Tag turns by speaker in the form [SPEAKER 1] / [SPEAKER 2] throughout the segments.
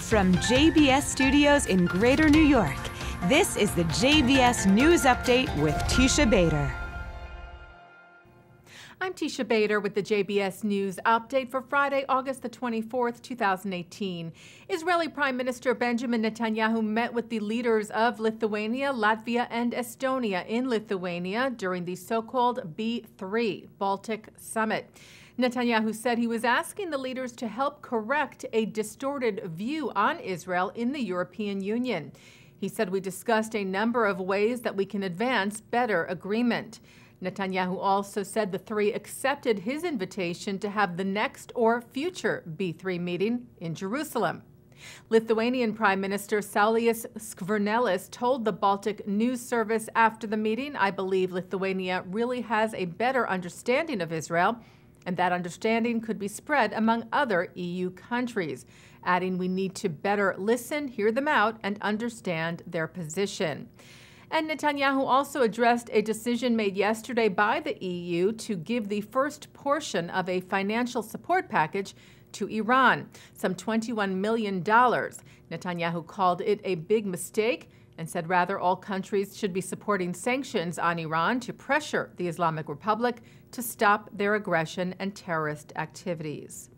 [SPEAKER 1] From JBS Studios in Greater New York, this is the JBS News Update with Teisha Bader.
[SPEAKER 2] I'm Teisha Bader with the JBS News Update for Friday, August the 24th, 2018. Israeli Prime Minister Benjamin Netanyahu met with the leaders of Lithuania, Latvia, and Estonia in Lithuania during the so-called B3 Baltic Summit. Netanyahu said he was asking the leaders to help correct a distorted view on Israel in the European Union. He said we discussed a number of ways that we can advance better agreement. Netanyahu also said the three accepted his invitation to have the next or future B3 meeting in Jerusalem. Lithuanian Prime Minister Saulius Skvernelis told the Baltic news service after the meeting, "I believe Lithuania really has a better understanding of Israel, and that understanding could be spread among other EU countries," adding we need to better listen, hear them out, and understand their position. And Netanyahu also addressed a decision made yesterday by the EU to give the first portion of a financial support package to Iran, some $21 million. Netanyahu called it a big mistake and said rather all countries should be supporting sanctions on Iran to pressure the Islamic Republic to stop their aggression and terrorist activities.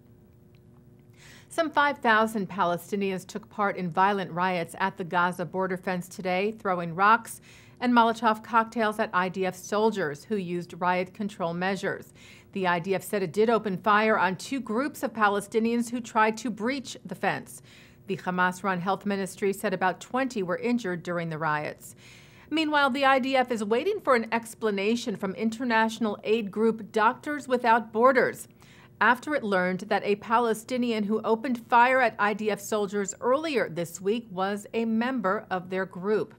[SPEAKER 2] Some 5,000 Palestinians took part in violent riots at the Gaza border fence today, throwing rocks and Molotov cocktails at IDF soldiers who used riot control measures. The IDF said it did open fire on two groups of Palestinians who tried to breach the fence. The Hamas-run health ministry said about 20 were injured during the riots. Meanwhile, the IDF is waiting for an explanation from international aid group Doctors Without Borders after it learned that a Palestinian who opened fire at IDF soldiers earlier this week was a member of their group.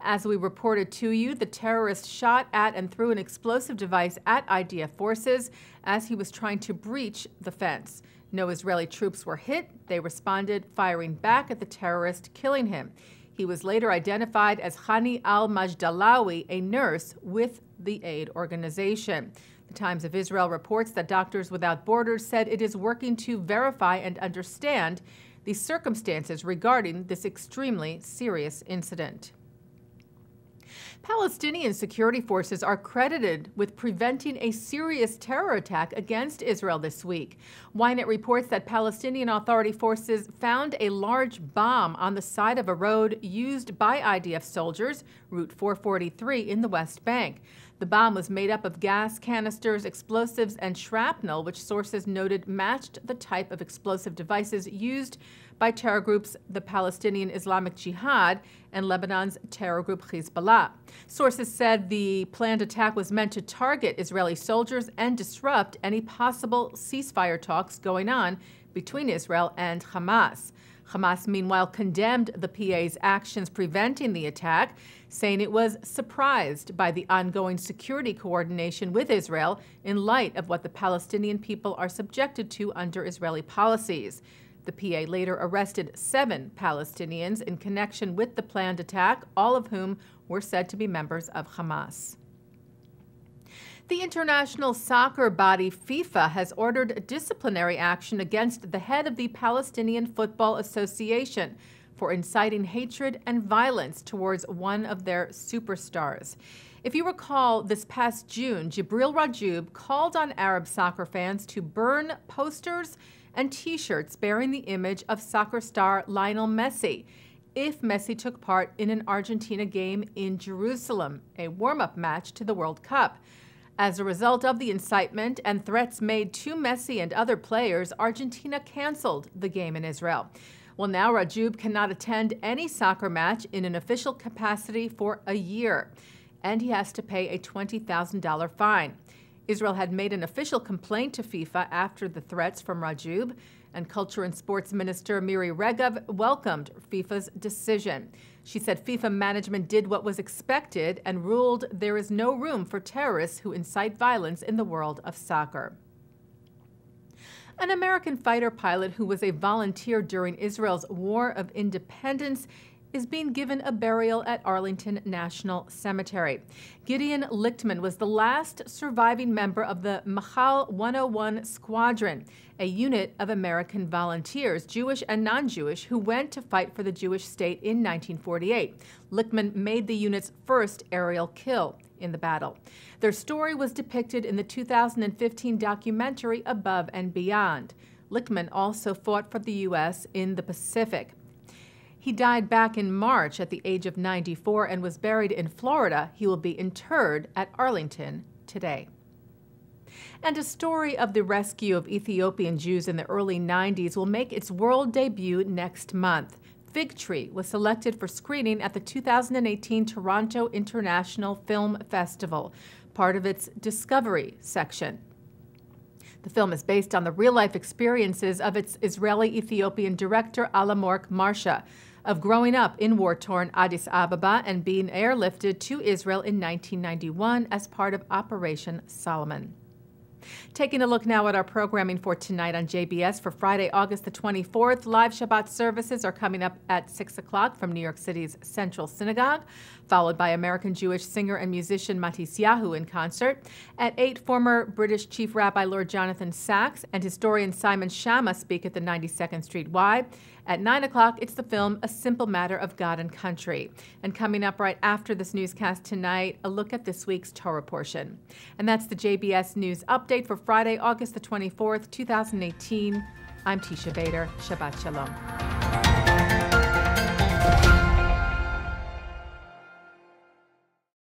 [SPEAKER 2] As we reported to you, the terrorist shot at and threw an explosive device at IDF forces as he was trying to breach the fence. No Israeli troops were hit. They responded, firing back at the terrorist, killing him. He was later identified as Hani al-Majdalawi, a nurse with the aid organization. The Times of Israel reports that Doctors Without Borders said it is working to verify and understand the circumstances regarding this extremely serious incident. Palestinian security forces are credited with preventing a serious terror attack against Israel this week. Ynet reports that Palestinian Authority forces found a large bomb on the side of a road used by IDF soldiers, Route 443 in the West Bank. The bomb was made up of gas canisters, explosives, and shrapnel, which sources noted matched the type of explosive devices used by terror groups the Palestinian Islamic Jihad and Lebanon's terror group Hezbollah. Sources said the planned attack was meant to target Israeli soldiers and disrupt any possible ceasefire talks going on between Israel and Hamas. Hamas, meanwhile, condemned the PA's actions preventing the attack, saying it was surprised by the ongoing security coordination with Israel in light of what the Palestinian people are subjected to under Israeli policies. The PA later arrested 7 Palestinians in connection with the planned attack, all of whom were said to be members of Hamas. The international soccer body FIFA has ordered disciplinary action against the head of the Palestinian Football Association for inciting hatred and violence towards one of their superstars. If you recall, this past June, Jibril Rajoub called on Arab soccer fans to burn posters and T-shirts bearing the image of soccer star Lionel Messi if Messi took part in an Argentina game in Jerusalem, a warm-up match to the World Cup. As a result of the incitement and threats made to Messi and other players, Argentina canceled the game in Israel. Well, now Rajoub cannot attend any soccer match in an official capacity for a year, and he has to pay a $20,000 fine. Israel had made an official complaint to FIFA after the threats from Rajoub, and Culture and Sports Minister Miri Regev welcomed FIFA's decision. She said FIFA management did what was expected and ruled there is no room for terrorists who incite violence in the world of soccer. An American fighter pilot who was a volunteer during Israel's War of Independence is being given a burial at Arlington National Cemetery. Gideon Lichtman was the last surviving member of the Machal 101 Squadron, a unit of American volunteers, Jewish and non-Jewish, who went to fight for the Jewish state in 1948. Lichtman made the unit's first aerial kill in the battle. Their story was depicted in the 2015 documentary Above and Beyond. Lichtman also fought for the U.S. in the Pacific. He died back in March at the age of 94 and was buried in Florida. He will be interred at Arlington today. And a story of the rescue of Ethiopian Jews in the early 90s will make its world debut next month. Fig Tree was selected for screening at the 2018 Toronto International Film Festival, part of its Discovery section. The film is based on the real-life experiences of its Israeli-Ethiopian director Alamork Marsha, of growing up in war-torn Addis Ababa and being airlifted to Israel in 1991 as part of Operation Solomon. Taking a look now at our programming for tonight on JBS for Friday, August the 24th. Live Shabbat services are coming up at 6 o'clock from New York City's Central Synagogue, followed by American Jewish singer and musician Matisyahu in concert. At 8, former British Chief Rabbi Lord Jonathan Sacks and historian Simon Schama speak at the 92nd Street Y. At 9 o'clock, it's the film A Simple Matter of God and Country. And coming up right after this newscast tonight, a look at this week's Torah portion. And that's the JBS News Update for Friday, August the 24th, 2018. I'm Teisha Bader. Shabbat Shalom.